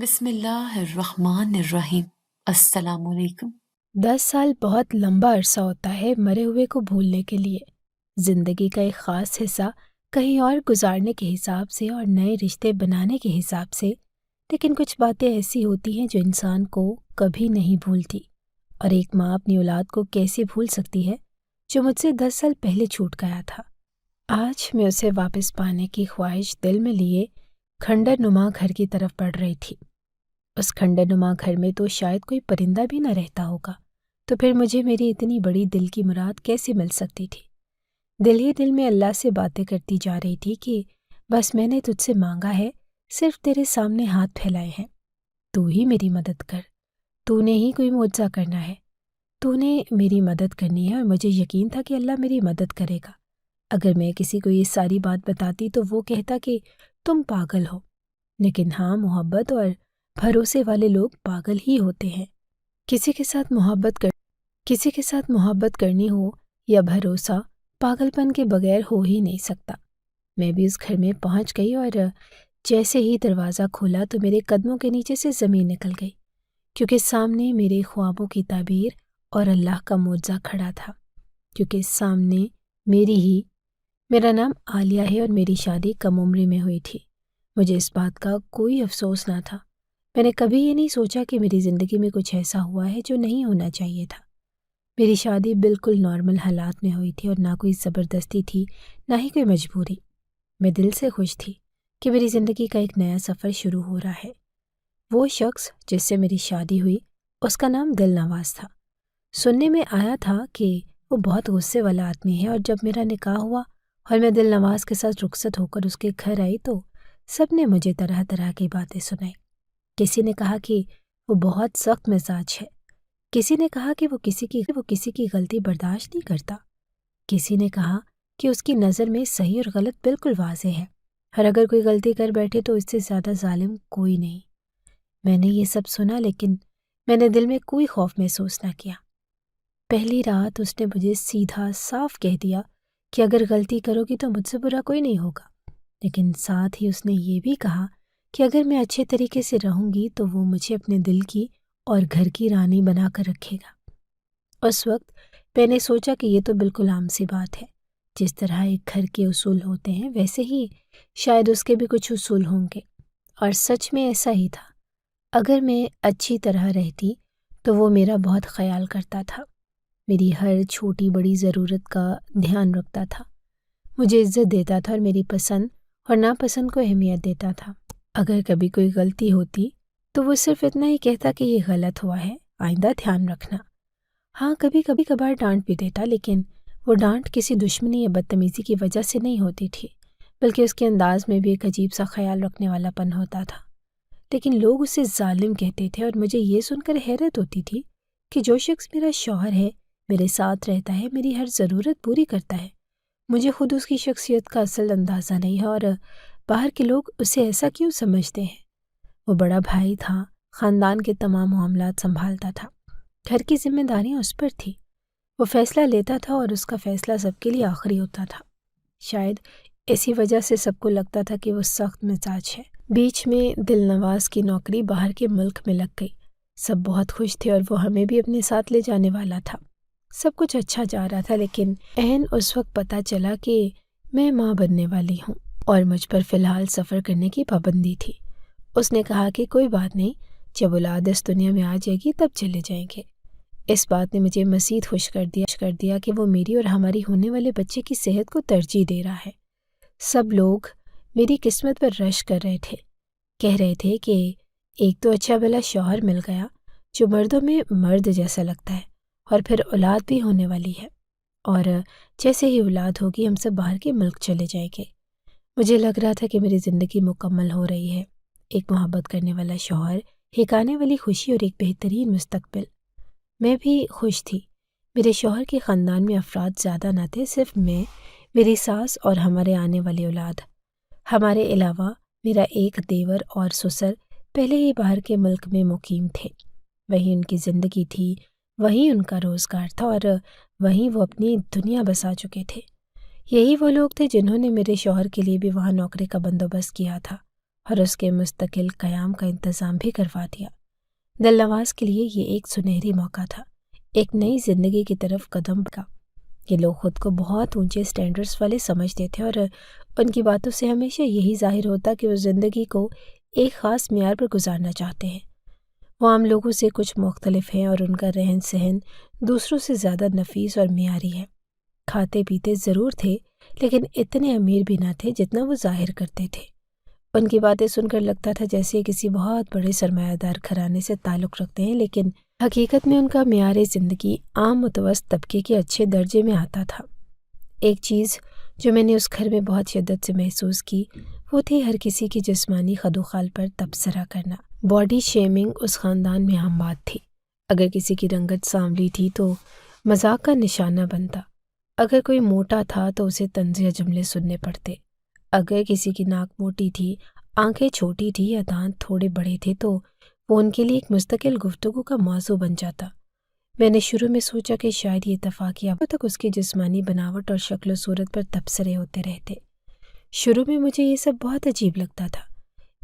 بسم اللہ الرحمن الرحیم۔ السلام علیکم۔ 10 سال بہت لمبا عرصہ ہوتا ہے مرے ہوئے کو بھولنے کے لیے۔ زندگی کا ایک خاص حصہ کہیں اور گزارنے کے حساب سے اور نئے رشتے بنانے کے حساب سے، لیکن کچھ باتیں ایسی ہوتی ہیں جو انسان کو کبھی نہیں بھولتی۔ اور ایک ماں اپنی اولاد کو کیسے بھول سکتی ہے جو مجھ سے 10 سال پہلے چھوٹ گیا تھا۔ آج میں اسے واپس پانے کی خواہش دل میں لیے کھنڈر نما گھر کی طرف بڑھ رہی تھی۔ اس کھنڈر نما گھر میں تو شاید کوئی پرندہ بھی نہ رہتا ہوگا، تو پھر مجھے میری اتنی بڑی دل کی مراد کیسے مل سکتی تھی؟ دل ہی دل میں اللہ سے باتیں کرتی جا رہی تھی کہ بس میں نے تجھ سے مانگا ہے، صرف تیرے سامنے ہاتھ پھیلائے ہیں، تو ہی میری مدد کر، تو نے ہی کوئی معجزہ کرنا ہے، تو نے میری مدد کرنی ہے۔ اور مجھے یقین تھا کہ اللہ میری مدد کرے گا۔ اگر میں کسی کو یہ ساری بات بتاتی تو وہ کہتا کہ تم پاگل ہو، لیکن ہاں، محبت اور بھروسے والے لوگ پاگل ہی ہوتے ہیں۔ کسی کے ساتھ محبت کرنی ہو یا بھروسہ، پاگل پن کے بغیر ہو ہی نہیں سکتا۔ میں بھی اس گھر میں پہنچ گئی اور جیسے ہی دروازہ کھولا تو میرے قدموں کے نیچے سے زمین نکل گئی، کیونکہ سامنے میرے خوابوں کی تعبیر اور اللہ کا معجزہ کھڑا تھا۔ کیونکہ سامنے میرا نام عالیہ ہے اور میری شادی کم عمری میں ہوئی تھی۔ مجھے اس بات کا کوئی افسوس نہ تھا۔ میں نے کبھی یہ نہیں سوچا کہ میری زندگی میں کچھ ایسا ہوا ہے جو نہیں ہونا چاہیے تھا۔ میری شادی بالکل نارمل حالات میں ہوئی تھی اور نہ کوئی زبردستی تھی، نہ ہی کوئی مجبوری۔ میں دل سے خوش تھی کہ میری زندگی کا ایک نیا سفر شروع ہو رہا ہے۔ وہ شخص جس سے میری شادی ہوئی، اس کا نام دل نواز تھا۔ سننے میں آیا تھا کہ وہ بہت غصے والا آدمی ہے، اور جب میرا نکاح ہوا اور میں دل نواز کے ساتھ رخصت ہو کر اس کے گھر آئی تو سب نے مجھے طرح طرح کی باتیں سنائی۔ کسی نے کہا کہ وہ بہت سخت مزاج ہے، کسی نے کہا کہ وہ کسی کی غلطی برداشت نہیں کرتا، کسی نے کہا کہ اس کی نظر میں صحیح اور غلط بالکل واضح ہے، اور اگر کوئی غلطی کر بیٹھے تو اس سے زیادہ ظالم کوئی نہیں۔ میں نے یہ سب سنا، لیکن میں نے دل میں کوئی خوف محسوس نہ کیا۔ پہلی رات اس نے مجھے سیدھا صاف کہہ دیا کہ اگر غلطی کرو گی تو مجھ سے برا کوئی نہیں ہوگا، لیکن ساتھ ہی اس نے یہ بھی کہا کہ اگر میں اچھے طریقے سے رہوں گی تو وہ مجھے اپنے دل کی اور گھر کی رانی بنا کر رکھے گا۔ اس وقت میں نے سوچا کہ یہ تو بالکل عام سی بات ہے، جس طرح ایک گھر کے اصول ہوتے ہیں ویسے ہی شاید اس کے بھی کچھ اصول ہوں گے، اور سچ میں ایسا ہی تھا۔ اگر میں اچھی طرح رہتی تو وہ میرا بہت خیال کرتا تھا، میری ہر چھوٹی بڑی ضرورت کا دھیان رکھتا تھا، مجھے عزت دیتا تھا اور میری پسند اور ناپسند کو اہمیت دیتا تھا۔ اگر کبھی کوئی غلطی ہوتی تو وہ صرف اتنا ہی کہتا کہ یہ غلط ہوا ہے، آئندہ دھیان رکھنا۔ ہاں، کبھی کبھار ڈانٹ بھی دیتا، لیکن وہ ڈانٹ کسی دشمنی یا بدتمیزی کی وجہ سے نہیں ہوتی تھی، بلکہ اس کے انداز میں بھی ایک عجیب سا خیال رکھنے والا پن ہوتا تھا۔ لیکن لوگ اسے ظالم کہتے تھے، اور مجھے یہ سن کر حیرت ہوتی تھی کہ جو شخص میرا شوہر ہے، میرے ساتھ رہتا ہے، میری ہر ضرورت پوری کرتا ہے، مجھے خود اس کی شخصیت کا اصل اندازہ نہیں ہے، اور باہر کے لوگ اسے ایسا کیوں سمجھتے ہیں؟ وہ بڑا بھائی تھا، خاندان کے تمام معاملات سنبھالتا تھا، گھر کی ذمہ داریاں اس پر تھی، وہ فیصلہ لیتا تھا اور اس کا فیصلہ سب کے لیے آخری ہوتا تھا۔ شاید اسی وجہ سے سب کو لگتا تھا کہ وہ سخت مزاج ہے۔ بیچ میں دل نواز کی نوکری باہر کے ملک میں لگ گئی، سب بہت خوش تھے اور وہ ہمیں بھی اپنے ساتھ لے جانے والا تھا۔ سب کچھ اچھا جا رہا تھا، لیکن عین اس وقت پتہ چلا کہ میں ماں بننے والی ہوں اور مجھ پر فی الحال سفر کرنے کی پابندی تھی۔ اس نے کہا کہ کوئی بات نہیں، جب اولاد اس دنیا میں آ جائے گی تب چلے جائیں گے۔ اس بات نے مجھے مزید خوش کر دیا کہ وہ میری اور ہماری ہونے والے بچے کی صحت کو ترجیح دے رہا ہے۔ سب لوگ میری قسمت پر رش کر رہے تھے، کہہ رہے تھے کہ ایک تو اچھا بھلا شوہر مل گیا جو مردوں میں مرد جیسا لگتا ہے، اور پھر اولاد بھی ہونے والی ہے، اور جیسے ہی اولاد ہوگی ہم سب باہر کے ملک چلے جائیں گے۔ مجھے لگ رہا تھا کہ میری زندگی مکمل ہو رہی ہے، ایک محبت کرنے والا شوہر، ایک آنے والی خوشی اور ایک بہترین مستقبل۔ میں بھی خوش تھی۔ میرے شوہر کے خاندان میں افراد زیادہ نہ تھے، صرف میں، میری ساس اور ہمارے آنے والی اولاد۔ ہمارے علاوہ میرا ایک دیور اور سسر پہلے ہی باہر کے ملک میں مقیم تھے، وہیں ان کی زندگی تھی، وہیں ان کا روزگار تھا، اور وہیں وہ اپنی دنیا بسا چکے تھے۔ یہی وہ لوگ تھے جنہوں نے میرے شوہر کے لیے بھی وہاں نوکری کا بندوبست کیا تھا، اور اس کے مستقل قیام کا انتظام بھی کروا دیا۔ دل نواز کے لیے یہ ایک سنہری موقع تھا، ایک نئی زندگی کی طرف قدم کا۔ یہ لوگ خود کو بہت اونچے سٹینڈرڈز والے سمجھتے تھے اور ان کی باتوں سے ہمیشہ یہی ظاہر ہوتا کہ وہ زندگی کو ایک خاص معیار پر گزارنا چاہتے ہیں۔ وہ عام لوگوں سے کچھ مختلف ہیں اور ان کا رہن سہن دوسروں سے زیادہ نفیس اور معیاری ہے۔ کھاتے پیتے ضرور تھے، لیکن اتنے امیر بھی نہ تھے جتنا وہ ظاہر کرتے تھے۔ ان کی باتیں سن کر لگتا تھا جیسے کسی بہت بڑے سرمایہ دار گھرانے سے تعلق رکھتے ہیں، لیکن حقیقت میں ان کا معیار زندگی عام متوسط طبقے کے اچھے درجے میں آتا تھا۔ ایک چیز جو میں نے اس گھر میں بہت شدت سے محسوس کی وہ تھی ہر کسی کی جسمانی خدوخال پر تبصرہ کرنا۔ باڈی شیمنگ اس خاندان میں عام بات تھی۔ اگر کسی کی رنگت سانولی تھی تو مذاق کا نشانہ بنتا، اگر کوئی موٹا تھا تو اسے طنزیہ جملے سننے پڑتے، اگر کسی کی ناک موٹی تھی، آنکھیں چھوٹی تھی یا دانت تھوڑے بڑے تھے تو وہ ان کے لیے ایک مستقل گفتگو کا موضوع بن جاتا۔ میں نے شروع میں سوچا کہ شاید یہ اتفاقی اب تک اس کی جسمانی بناوٹ اور شکل و صورت پر تبصرے ہوتے رہتے۔ شروع میں مجھے یہ سب بہت عجیب لگتا تھا۔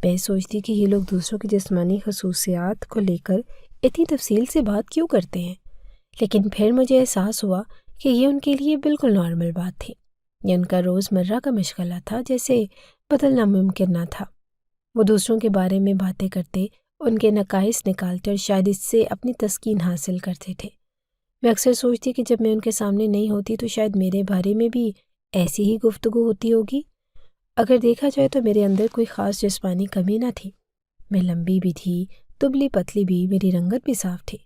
میں سوچتی کہ یہ لوگ دوسروں کی جسمانی خصوصیات کو لے کر اتنی تفصیل سے بات کیوں کرتے ہیں، لیکن پھر مجھے احساس ہوا کہ یہ ان کے لیے بالکل نارمل بات تھی۔ یہ ان کا روزمرہ کا مشغلہ تھا، جیسے بدلنا ممکن نہ تھا۔ وہ دوسروں کے بارے میں باتیں کرتے، ان کے نقائص نکالتے اور شاید اس سے اپنی تسکین حاصل کرتے تھے۔ میں اکثر سوچتی کہ جب میں ان کے سامنے نہیں ہوتی تو شاید میرے بارے میں بھی ایسی ہی گفتگو ہوتی ہوگی۔ اگر دیکھا جائے تو میرے اندر کوئی خاص جسمانی کمی نہ تھی۔ میں لمبی بھی تھی، دبلی پتلی بھی، میری رنگت بھی صاف تھی،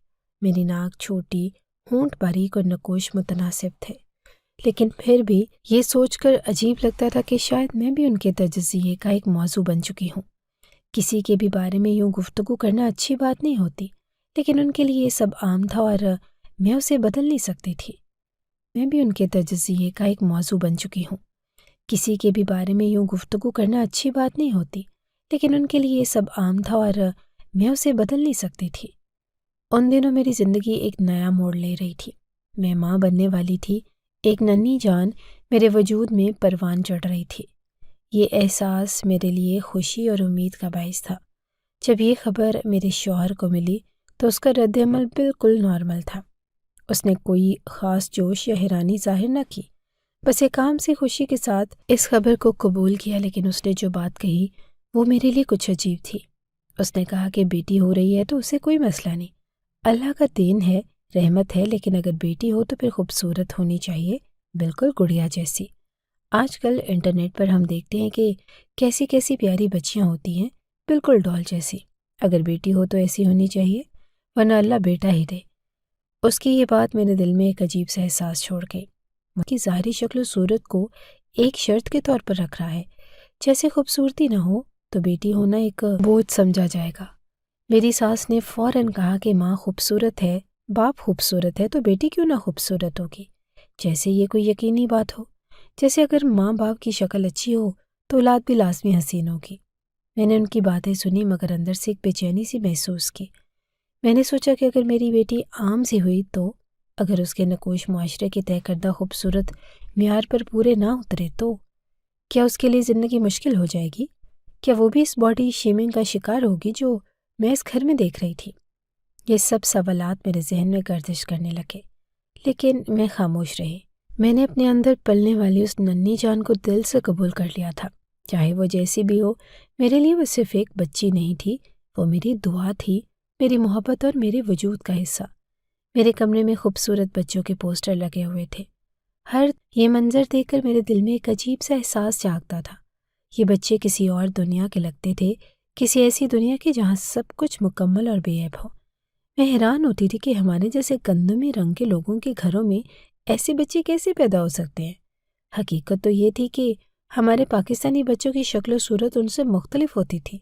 میری ناک چھوٹی، ہونٹ باریک اور نقوش متناسب تھے، لیکن پھر بھی یہ سوچ کر عجیب لگتا تھا کہ شاید میں بھی ان کے تجزیے کا ایک موضوع بن چکی ہوں۔ کسی کے بھی بارے میں یوں گفتگو کرنا اچھی بات نہیں ہوتی، لیکن ان کے لیے یہ سب عام تھا اور میں اسے بدل نہیں سکتی تھی۔ میں بھی ان کے تجزیے کا ایک موضوع بن چکی ہوں۔ کسی کے بھی بارے میں یوں گفتگو کرنا اچھی بات نہیں ہوتی، لیکن ان کے لیے یہ سب عام تھا اور میں اسے بدل نہیں سکتی تھی۔ ان دنوں میری زندگی ایک نیا موڑ لے رہی تھی۔ میں ماں بننے والی تھی۔ ایک ننھی جان میرے وجود میں پروان چڑھ رہی تھی۔ یہ احساس میرے لیے خوشی اور امید کا باعث تھا۔ جب یہ خبر میرے شوہر کو ملی تو اس کا رد عمل بالکل نارمل تھا۔ اس نے کوئی خاص جوش یا حیرانی ظاہر نہ کی، بس ایک عام سی خوشی کے ساتھ اس خبر کو قبول کیا۔ لیکن اس نے جو بات کہی وہ میرے لیے کچھ عجیب تھی۔ اس نے کہا کہ بیٹی ہو رہی ہے تو اسے کوئی مسئلہ نہیں، اللہ کا دین ہے، رحمت ہے، لیکن اگر بیٹی ہو تو پھر خوبصورت ہونی چاہیے، بالکل گڑیا جیسی۔ آج کل انٹرنیٹ پر ہم دیکھتے ہیں کہ کیسی کیسی پیاری بچیاں ہوتی ہیں، بالکل ڈال جیسی۔ اگر بیٹی ہو تو ایسی ہونی چاہیے، ورنہ اللہ بیٹا ہی دے۔ اس کی یہ بات میرے دل میں ایک عجیب سا احساس چھوڑ گئی۔ وہ کی ظاہری شکل و صورت کو ایک شرط کے طور پر رکھ رہا ہے، جیسے خوبصورتی نہ ہو تو بیٹی ہونا ایک بوجھ سمجھا جائے گا۔ میری ساس نے فوراً کہا کہ ماں خوبصورت ہے، باپ خوبصورت ہے تو بیٹی کیوں نہ خوبصورت ہوگی، جیسے یہ کوئی یقینی بات ہو، جیسے اگر ماں باپ کی شکل اچھی ہو تو اولاد بھی لازمی حسین ہوگی۔ میں نے ان کی باتیں سنی مگر اندر سے ایک بے چینی سی محسوس کی۔ میں نے سوچا کہ اگر میری بیٹی عام سی ہوئی تو، اگر اس کے نقوش معاشرے کے طے کردہ خوبصورت معیار پر پورے نہ اترے تو کیا اس کے لیے زندگی مشکل ہو جائے گی؟ کیا وہ بھی اس باڈی شیمنگ کا شکار ہوگی جو میں اس گھر میں دیکھ رہی تھی؟ یہ سب سوالات میرے ذہن میں گردش کرنے لگے، لیکن میں خاموش رہی۔ میں نے اپنے اندر پلنے والی اس ننھی جان کو دل سے قبول کر لیا تھا، چاہے وہ جیسی بھی ہو۔ میرے لیے وہ صرف ایک بچی نہیں تھی، وہ میری دعا تھی، میری محبت اور میرے وجود کا حصہ۔ میرے کمرے میں خوبصورت بچوں کے پوسٹر لگے ہوئے تھے۔ یہ منظر دیکھ کر میرے دل میں ایک عجیب سا احساس جاگتا تھا۔ یہ بچے کسی اور دنیا کے لگتے تھے، کسی ایسی دنیا کے جہاں سب کچھ مکمل اور بے عیب ہو۔ میں حیران ہوتی تھی کہ ہمارے جیسے گندمی رنگ کے لوگوں کے گھروں میں ایسے بچے کیسے پیدا ہو سکتے ہیں۔ حقیقت تو یہ تھی کہ ہمارے پاکستانی بچوں کی شکل و صورت ان سے مختلف ہوتی تھی،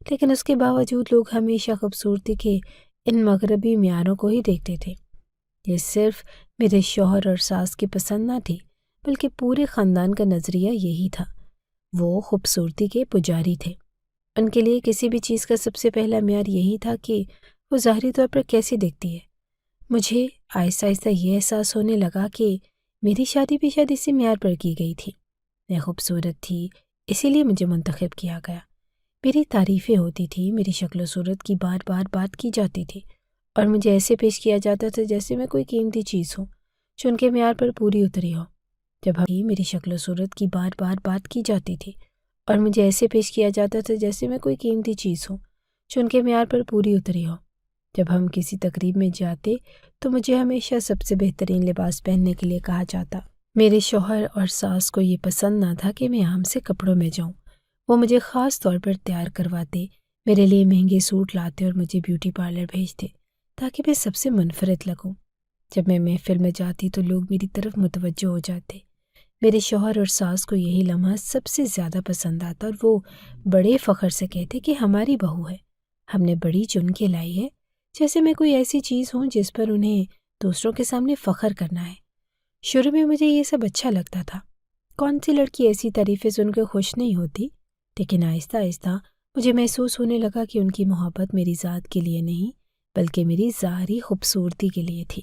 لیکن اس کے باوجود لوگ ہمیشہ خوبصورتی کے ان مغربی معیاروں کو ہی دیکھتے تھے۔ یہ صرف میرے شوہر اور ساس کی پسند نہ تھی، بلکہ پورے خاندان کا نظریہ یہی تھا۔ وہ خوبصورتی کے پجاری تھے۔ ان کے لیے کسی بھی چیز کا سب سے پہلا معیار یہی تھا کہ وہ ظاہری طور پر کیسی دکھتی ہے۔ مجھے آہستہ آہستہ یہ احساس ہونے لگا کہ میری شادی بھی شاید اسی معیار پر کی گئی تھی۔ میں خوبصورت تھی، اسی لیے مجھے منتخب کیا گیا۔ میری تعریفیں ہوتی تھی، میری شکل و صورت کی بار بار بات کی جاتی تھی اور مجھے ایسے پیش کیا جاتا تھا جیسے میں کوئی قیمتی چیز ہوں جو ان کے معیار پر پوری اتری ہو۔ جب میری شکل و صورت کی بار بار بات کی جاتی تھی اور مجھے ایسے پیش کیا جاتا تھا جیسے میں کوئی قیمتی چیز ہوں جو ان کے معیار پر پوری اتری ہو۔ جب ہم کسی تقریب میں جاتے تو مجھے ہمیشہ سب سے بہترین لباس پہننے کے لیے کہا جاتا۔ میرے شوہر اور ساس کو یہ پسند نہ تھا کہ میں عام سے کپڑوں میں جاؤں۔ وہ مجھے خاص طور پر تیار کرواتے، میرے لیے مہنگے سوٹ لاتے اور مجھے بیوٹی پارلر بھیجتے تاکہ میں سب سے منفرد لگوں۔ جب میں محفل میں جاتی تو لوگ میری طرف متوجہ ہو جاتے۔ میرے شوہر اور ساس کو یہی لمحہ سب سے زیادہ پسند آتا اور وہ بڑے فخر سے کہتے کہ ہماری بہو ہے، ہم نے بڑی چن کے لائی ہے، جیسے میں کوئی ایسی چیز ہوں جس پر انہیں دوسروں کے سامنے فخر کرنا ہے۔ شروع میں مجھے یہ سب اچھا لگتا تھا، کون سی لڑکی ایسی تعریفیں سن کے خوش نہیں ہوتی، لیکن آہستہ آہستہ مجھے محسوس ہونے لگا کہ ان کی محبت میری ذات کے لیے نہیں بلکہ میری ظاہری خوبصورتی کے لیے تھی۔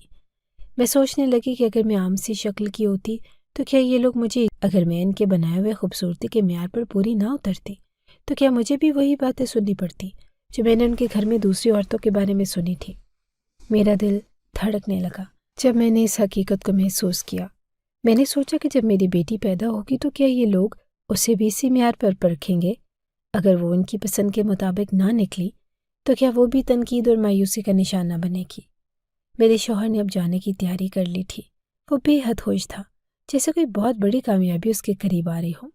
میں سوچنے لگی کہ اگر میں عام سی شکل کی ہوتی تو کیا یہ لوگ مجھے، اگر میں ان کے بنائے ہوئے خوبصورتی کے معیار پر پوری نہ اترتی تو کیا مجھے بھی وہی باتیں سننی پڑتی جو میں نے ان کے گھر میں دوسری عورتوں کے بارے میں سنی تھی۔ میرا دل دھڑکنے لگا جب میں نے اس حقیقت کو محسوس کیا۔ میں نے سوچا کہ جب میری بیٹی پیدا ہوگی تو کیا یہ لوگ اسے بھی اسی معیار پر پرکھیں گے؟ اگر وہ ان کی پسند کے مطابق نہ نکلی تو کیا وہ بھی تنقید اور مایوسی کا نشانہ بنے گی؟ میرے شوہر نے اب جانے کی تیاری کر لی تھی۔ وہ بے حد خوش تھا، جیسے کوئی بہت بڑی کامیابی اس کے قریب آ رہی ہو۔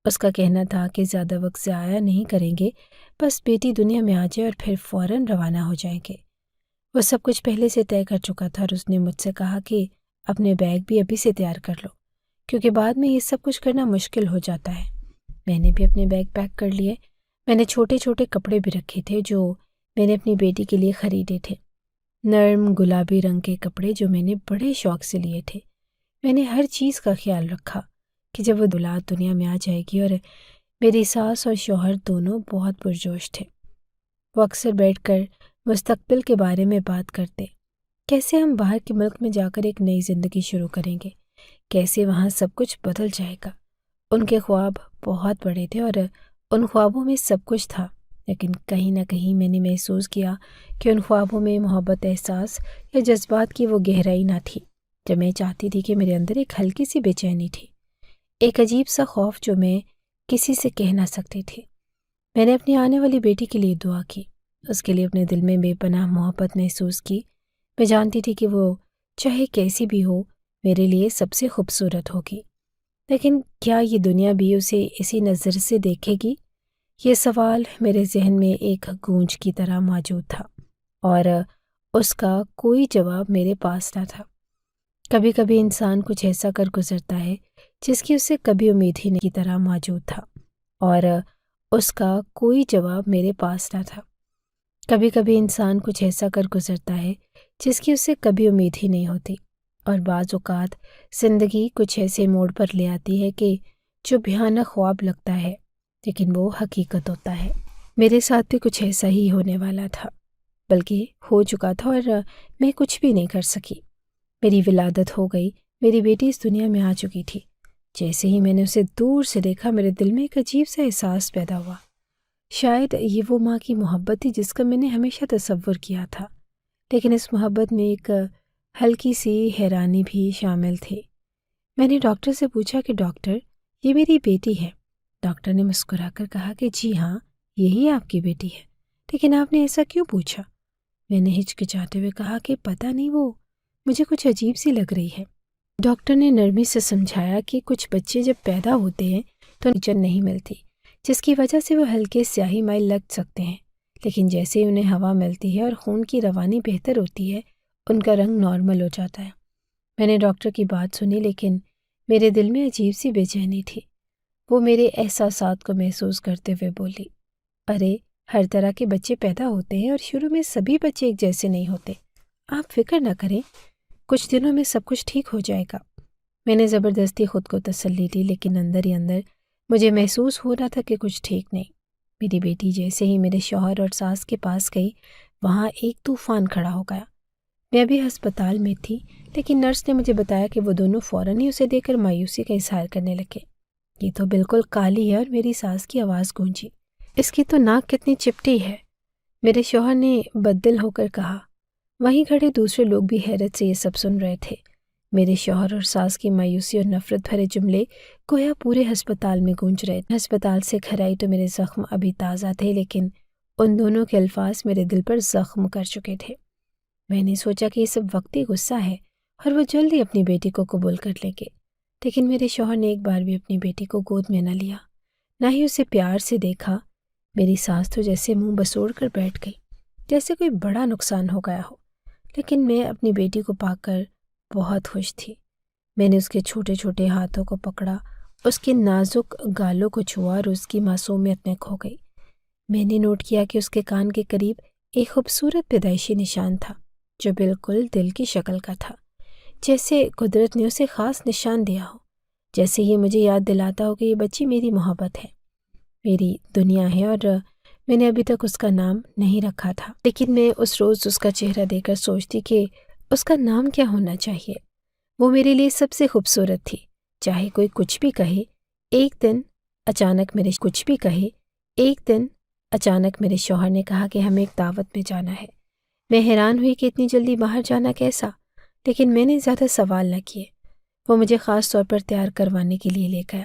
اس کا کہنا تھا کہ زیادہ وقت ضائع نہیں کریں گے، بس بیٹی دنیا میں آ جائے اور پھر فوراً روانہ ہو جائیں گے۔ وہ سب کچھ پہلے سے طے کر چکا تھا اور اس نے مجھ سے کہا کہ اپنے بیگ بھی ابھی سے تیار کر لو، کیونکہ بعد میں یہ سب کچھ کرنا مشکل ہو جاتا ہے۔ میں نے بھی اپنے بیگ پیک کر لیے۔ میں نے چھوٹے چھوٹے کپڑے بھی رکھے تھے جو میں نے اپنی بیٹی کے لیے خریدے تھے، نرم گلابی رنگ کے کپڑے جو میں نے بڑے شوق سے لیے تھے۔ میں نے ہر چیز کا خیال رکھا کہ جب وہ اولاد دنیا میں آ جائے گی، اور میری ساس اور شوہر دونوں بہت پرجوش تھے۔ وہ اکثر بیٹھ کر مستقبل کے بارے میں بات کرتے، کیسے ہم باہر کے ملک میں جا کر ایک نئی زندگی شروع کریں گے، کیسے وہاں سب کچھ بدل جائے گا۔ ان کے خواب بہت بڑے تھے اور ان خوابوں میں سب کچھ تھا، لیکن کہیں نہ کہیں میں نے محسوس کیا کہ ان خوابوں میں محبت، احساس یا جذبات کی وہ گہرائی نہ تھی جب میں چاہتی تھی کہ میرے اندر ایک ہلکی سی بے چینی تھی، ایک عجیب سا خوف جو میں کسی سے کہہ نہ سکتی تھی۔ میں نے اپنی آنے والی بیٹی کے لیے دعا کی، اس کے لیے اپنے دل میں بے پناہ محبت محسوس کی۔ میں جانتی تھی کہ وہ چاہے کیسی بھی ہو میرے لیے سب سے خوبصورت ہوگی، لیکن کیا یہ دنیا بھی اسے اسی نظر سے دیکھے گی؟ یہ سوال میرے ذہن میں ایک گونج کی طرح موجود تھا اور اس کا کوئی جواب میرے پاس نہ تھا۔ کبھی کبھی انسان کچھ ایسا کر گزرتا ہے جس کی اسے کبھی امید ہی نہیں کی طرح موجود تھا، اور اس کا کوئی جواب میرے پاس نہ تھا۔ کبھی کبھی انسان کچھ ایسا کر گزرتا ہے جس کی اسے کبھی امید ہی نہیں ہوتی، اور بعض اوقات زندگی کچھ ایسے موڑ پر لے آتی ہے کہ جو بھیانک خواب لگتا ہے لیکن وہ حقیقت ہوتا ہے۔ میرے ساتھ بھی کچھ ایسا ہی ہونے والا تھا، بلکہ ہو چکا تھا، اور میں کچھ بھی نہیں کر سکی۔ میری ولادت ہو گئی، میری بیٹی اس دنیا میں آ چکی تھی۔ جیسے ہی میں نے اسے دور سے دیکھا میرے دل میں ایک عجیب سا احساس پیدا ہوا۔ شاید یہ وہ ماں کی محبت تھی جس کا میں نے ہمیشہ تصور کیا تھا، لیکن اس محبت میں ایک ہلکی سی حیرانی بھی شامل تھی۔ میں نے ڈاکٹر سے پوچھا کہ ڈاکٹر، یہ میری بیٹی ہے؟ ڈاکٹر نے مسکرا کر کہا کہ جی ہاں، یہی آپ کی بیٹی ہے، لیکن آپ نے ایسا کیوں پوچھا؟ میں نے ہچکچاتے ہوئے کہا کہ پتہ نہیں، وہ مجھے کچھ عجیب سی لگ رہی ہے۔ ڈاکٹر نے نرمی سے سمجھایا کہ کچھ بچے جب پیدا ہوتے ہیں تو نیچن نہیں ملتی، جس کی وجہ سے وہ ہلکے سیاہی مائل لگ سکتے ہیں، لیکن جیسے ہی انہیں ہوا ملتی ہے اور خون کی روانی بہتر ہوتی ہے ان کا رنگ نارمل ہو جاتا ہے۔ میں نے ڈاکٹر کی بات سنی، لیکن میرے دل میں عجیب سی بے چینی تھی۔ وہ میرے احساسات کو محسوس کرتے ہوئے بولی، ارے ہر طرح کے بچے پیدا ہوتے ہیں اور شروع میں سبھی بچے ایک جیسے نہیں ہوتے، آپ فکر نہ کریں، کچھ دنوں میں سب کچھ ٹھیک ہو جائے گا۔ میں نے زبردستی خود کو تسلی دی، لیکن اندر ہی اندر مجھے محسوس ہو رہا تھا کہ کچھ ٹھیک نہیں۔ میری بیٹی جیسے ہی میرے شوہر اور ساس کے پاس گئی، وہاں ایک طوفان کھڑا ہو گیا۔ میں ابھی ہسپتال میں تھی، لیکن نرس نے مجھے بتایا کہ وہ دونوں فوراً ہی اسے دیکھ کر مایوسی کا اظہار کرنے لگے۔ یہ تو بالکل کالی ہے، اور میری ساس کی آواز گونجی، اس کی تو ناک کتنی چپٹی ہے، میرے شوہر نے بددل ہو کر کہا۔ وہیں کھڑے دوسرے لوگ بھی حیرت سے یہ سب سن رہے تھے۔ میرے شوہر اور ساس کی مایوسی اور نفرت بھرے جملے گویا پورے ہسپتال میں گونج رہے تھے۔ ہسپتال سے گھر آئی تو میرے زخم ابھی تازہ تھے، لیکن ان دونوں کے الفاظ میرے دل پر زخم کر چکے تھے۔ میں نے سوچا کہ یہ سب وقتی غصہ ہے اور وہ جلدی اپنی بیٹی کو قبول کر لیں گے، لیکن میرے شوہر نے ایک بار بھی اپنی بیٹی کو گود میں نہ لیا، نہ ہی اسے پیار سے دیکھا۔ میری ساس تو جیسے منہ بسوڑ کر بیٹھ گئی، جیسے کوئی بڑا نقصان ہو گیا ہو، لیکن میں اپنی بیٹی کو پا کر بہت خوش تھی۔ میں نے اس کے چھوٹے چھوٹے ہاتھوں کو پکڑا، اس کے نازک گالوں کو چھوا اور اس کی معصومیت میں کھو گئی۔ میں نے نوٹ کیا کہ اس کے کان کے قریب ایک خوبصورت پیدائشی نشان تھا جو بالکل دل کی شکل کا تھا، جیسے قدرت نے اسے خاص نشان دیا ہو، جیسے یہ مجھے یاد دلاتا ہو کہ یہ بچی میری محبت ہے، میری دنیا ہے، اور میں نے ابھی تک اس کا نام نہیں رکھا تھا۔ لیکن میں اس روز اس کا چہرہ دیکھ کر سوچتی کہ اس کا نام کیا ہونا چاہیے۔ وہ میرے لیے سب سے خوبصورت تھی، چاہے کوئی کچھ بھی کہے۔ ایک دن اچانک میرے شوہر نے کہا کہ ہمیں ایک دعوت میں جانا ہے۔ میں حیران ہوئی کہ اتنی جلدی باہر جانا کیسا، لیکن میں نے زیادہ سوال نہ کیے۔ وہ مجھے خاص طور پر تیار کروانے کے لیے لے گیا،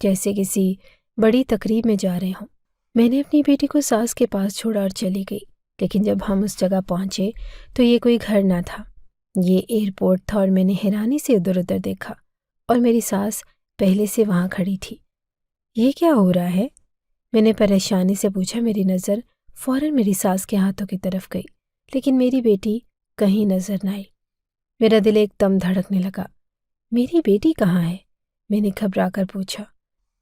جیسے کسی بڑی تقریب میں جا رہے ہوں۔ میں نے اپنی بیٹی کو ساس کے پاس چھوڑا اور چلی گئی، لیکن جب ہم اس جگہ پہنچے تو یہ کوئی گھر نہ تھا، یہ ایئرپورٹ تھا، اور میں نے حیرانی سے ادھر ادھر دیکھا اور میری ساس پہلے سے وہاں کھڑی تھی۔ یہ کیا ہو رہا ہے؟ میں نے پریشانی سے پوچھا۔ میری نظر فوراً میری ساس کے ہاتھوں کی طرف گئی، لیکن میری بیٹی کہیں نظر نہ آئی۔ میرا دل ایک دم دھڑکنے لگا۔ میری بیٹی کہاں ہے؟ میں نے گھبرا کر پوچھا۔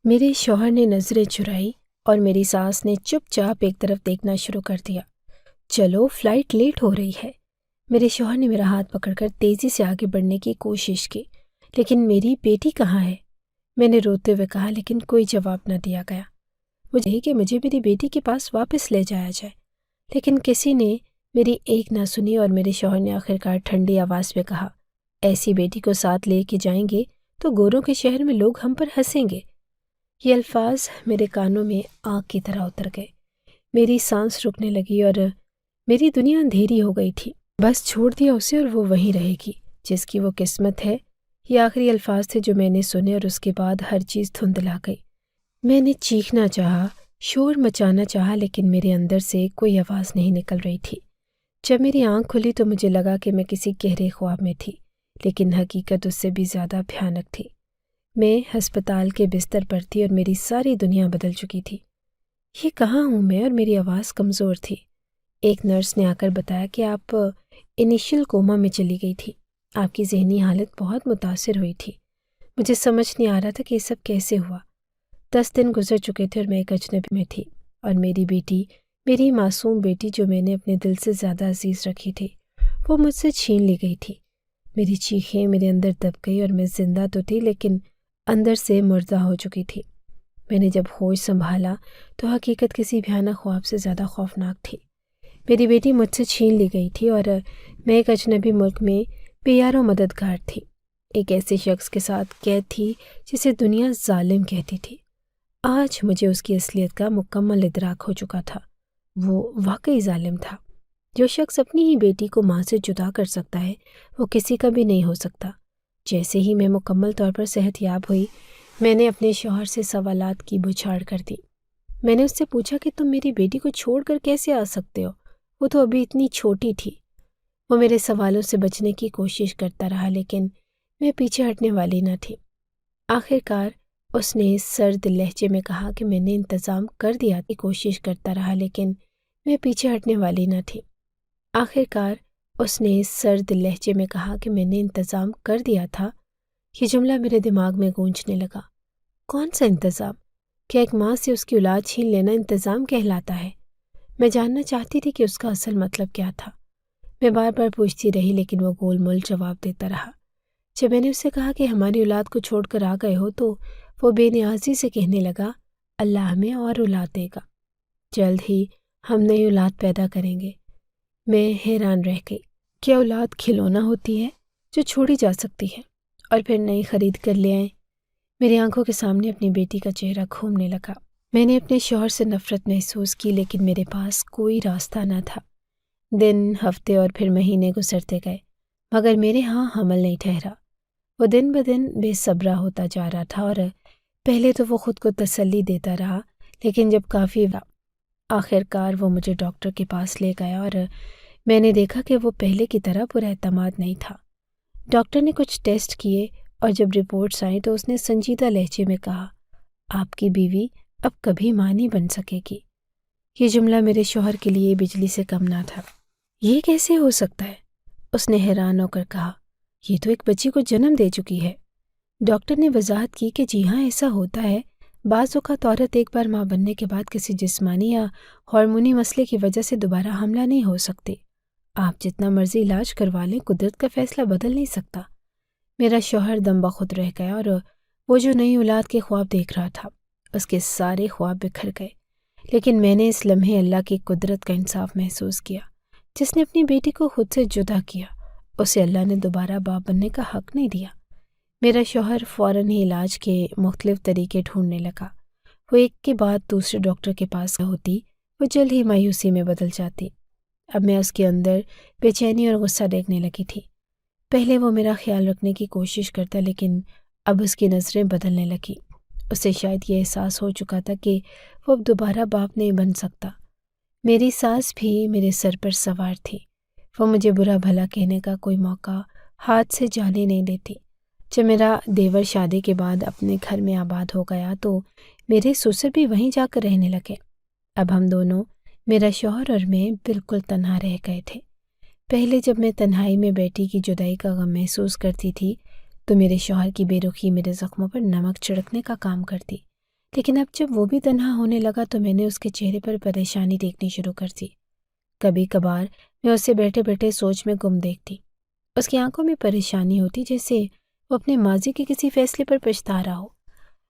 میرے شوہر نے نظریں چرائی اور میری ساس نے چپ چاپ ایک طرف دیکھنا شروع کر دیا۔ چلو، فلائٹ لیٹ ہو رہی ہے۔ میرے شوہر نے میرا ہاتھ پکڑ کر تیزی سے آگے بڑھنے کی کوشش کی، لیکن میری بیٹی کہاں ہے؟ میں نے روتے ہوئے کہا، لیکن کوئی جواب نہ دیا گیا۔ مجھے میری بیٹی کے پاس واپس لے جایا جائے، لیکن کسی نے میری ایک نہ سنی، اور میرے شوہر نے آخرکار ٹھنڈی آواز میں کہا، ایسی بیٹی کو ساتھ لے کے جائیں گے تو گوروں کے شہر میں لوگ ہم پر ہنسیں گے۔ یہ الفاظ میرے کانوں میں آگ کی طرح اتر گئے۔ میری سانس رکنے لگی اور میری دنیا اندھیری ہو گئی تھی۔ بس چھوڑ دیا اسے اور وہ وہیں رہے گی جس کی وہ قسمت ہے۔ یہ آخری الفاظ تھے جو میں نے سنے، اور اس کے بعد ہر چیز دھندلا گئی۔ میں نے چیخنا چاہا، شور مچانا چاہا، لیکن میرے اندر سے کوئی آواز نہیں نکل رہی تھی۔ جب میری آنکھ کھلی تو مجھے لگا کہ میں کسی گہرے خواب میں تھی، لیکن حقیقت اس سے بھی زیادہ بھیانک تھی۔ میں ہسپتال کے بستر پر تھی اور میری ساری دنیا بدل چکی تھی۔ یہ کہاں ہوں میں؟ اور میری آواز کمزور تھی۔ ایک نرس نے آ کر بتایا کہ آپ انیشیل کوما میں چلی گئی تھی، آپ کی ذہنی حالت بہت متاثر ہوئی تھی۔ مجھے سمجھ نہیں آ رہا تھا کہ یہ سب کیسے ہوا۔ 10 دن گزر چکے تھے اور میں ایک اجنبی میں تھی، اور میری بیٹی، میری معصوم بیٹی جو میں نے اپنے دل سے زیادہ عزیز رکھی تھی، وہ مجھ سے چھین لی گئی تھی۔ میری چیخیں میرے اندر دب گئی اور میں زندہ تو تھی لیکن اندر سے مردہ ہو چکی تھی۔ میں نے جب ہوش سنبھالا تو حقیقت کسی بھیانک خواب سے زیادہ خوفناک تھی۔ میری بیٹی مجھ سے چھین لی گئی تھی اور میں ایک اجنبی ملک میں بے یار و مددگار تھی، ایک ایسے شخص کے ساتھ قید تھی جسے دنیا ظالم کہتی تھی۔ آج مجھے اس کی اصلیت کا مکمل ادراک ہو چکا تھا۔ وہ واقعی ظالم تھا۔ جو شخص اپنی ہی بیٹی کو ماں سے جدا کر سکتا ہے وہ کسی کا بھی نہیں ہو سکتا۔ جیسے ہی میں مکمل طور پر صحت یاب ہوئی، میں نے اپنے شوہر سے سوالات کی بچھاڑ کر دی۔ میں نے اس سے پوچھا کہ تم میری بیٹی کو چھوڑ کر کیسے آ سکتے ہو؟ وہ تو ابھی اتنی چھوٹی تھی۔ وہ میرے سوالوں سے بچنے کی کوشش کرتا رہا، لیکن میں پیچھے ہٹنے والی نہ تھی۔ آخر کار اس نے سرد لہجے میں کہا کہ میں نے انتظام کر دیا کی کوشش کرتا رہا، لیکن میں پیچھے ہٹنے والی نہ تھی۔ آخر کار اس نے سرد لہجے میں کہا کہ میں نے انتظام کر دیا تھا۔ یہ جملہ میرے دماغ میں گونجنے لگا۔ کون سا انتظام؟ کیا ایک ماں سے اس کی اولاد چھین لینا انتظام کہلاتا ہے؟ میں جاننا چاہتی تھی کہ اس کا اصل مطلب کیا تھا۔ میں بار بار پوچھتی رہی لیکن وہ گول مول جواب دیتا رہا۔ جب میں نے اس سے کہا کہ ہماری اولاد کو چھوڑ کر آ گئے ہو تو وہ بے نیازی سے کہنے لگا، اللہ ہمیں اور اولاد دے گا، جلد ہی ہم نئی اولاد پیدا کریں گے۔ میں حیران رہ گئی۔ کیا اولاد کھلونا ہوتی ہے جو چھوڑی جا سکتی ہے اور پھر نئی خرید کر لے آئیں؟ میری آنکھوں کے سامنے اپنی بیٹی کا چہرہ گھومنے لگا۔ میں نے اپنے شوہر سے نفرت محسوس کی، لیکن میرے پاس کوئی راستہ نہ تھا۔ دن، ہفتے اور پھر مہینے گزرتے گئے، مگر میرے ہاں حمل نہیں ٹھہرا۔ وہ دن بدن بے صبرا ہوتا جا رہا تھا، اور پہلے تو وہ خود کو تسلی دیتا رہا، لیکن جب کافی آخر کار وہ مجھے ڈاکٹر کے پاس لے گیا، اور میں نے دیکھا کہ وہ پہلے کی طرح پر اعتماد نہیں تھا۔ ڈاکٹر نے کچھ ٹیسٹ کیے، اور جب رپورٹس آئیں تو اس نے سنجیدہ لہجے میں کہا، آپ کی بیوی اب کبھی ماں نہیں بن سکے گی۔ یہ جملہ میرے شوہر کے لیے بجلی سے کم نہ تھا۔ یہ کیسے ہو سکتا ہے؟ اس نے حیران ہو کر کہا، یہ تو ایک بچی کو جنم دے چکی ہے۔ ڈاکٹر نے وضاحت کی کہ جی ہاں، ایسا ہوتا ہے۔ بعض اوقات عورت ایک بار ماں بننے کے بعد کسی جسمانی یا ہارمونی مسئلے کی وجہ سے دوبارہ حاملہ نہیں ہو سکتی۔ آپ جتنا مرضی علاج کروا لیں، قدرت کا فیصلہ بدل نہیں سکتا۔ میرا شوہر دم بخود رہ گیا، اور وہ جو نئی اولاد کے خواب دیکھ رہا تھا، اس کے سارے خواب بکھر گئے۔ لیکن میں نے اس لمحے اللہ کی قدرت کا انصاف محسوس کیا۔ جس نے اپنی بیٹی کو خود سے جدا کیا، اسے اللہ نے دوبارہ باپ بننے کا حق نہیں دیا۔ میرا شوہر فوراً ہی علاج کے مختلف طریقے ڈھونڈنے لگا۔ وہ ایک کے بعد دوسرے ڈاکٹر کے پاس ہوتی، وہ جلد ہی مایوسی میں بدل جاتی۔ اب میں اس کے اندر بے چینی اور غصہ دیکھنے لگی تھی۔ پہلے وہ میرا خیال رکھنے کی کوشش کرتا، لیکن اب اس کی نظریں بدلنے لگی۔ اسے شاید یہ احساس ہو چکا تھا کہ وہ اب دوبارہ باپ نہیں بن سکتا۔ میری ساس بھی میرے سر پر سوار تھی۔ وہ مجھے برا بھلا کہنے کا کوئی موقع ہاتھ سے جانے نہیں دیتی۔ جب میرا دیور شادی کے بعد اپنے گھر میں آباد ہو گیا تو میرے سسر بھی وہیں جا کر رہنے لگے۔ اب ہم دونوں، میرا شوہر اور میں، بالکل تنہا رہ گئے تھے۔ پہلے جب میں تنہائی میں بیٹی کی جدائی کا غم محسوس کرتی تھی تو میرے شوہر کی بے رخی میرے زخموں پر نمک چھڑکنے کا کام کرتی، لیکن اب جب وہ بھی تنہا ہونے لگا تو میں نے اس کے چہرے پر پریشانی دیکھنی شروع کر دی۔ کبھی کبھار میں اسے بیٹھے بیٹھے سوچ میں گم دیکھتی۔ اس کی آنکھوں میں پریشانی ہوتی، جیسے وہ اپنے ماضی کے کسی فیصلے پر پچھتا رہا ہو۔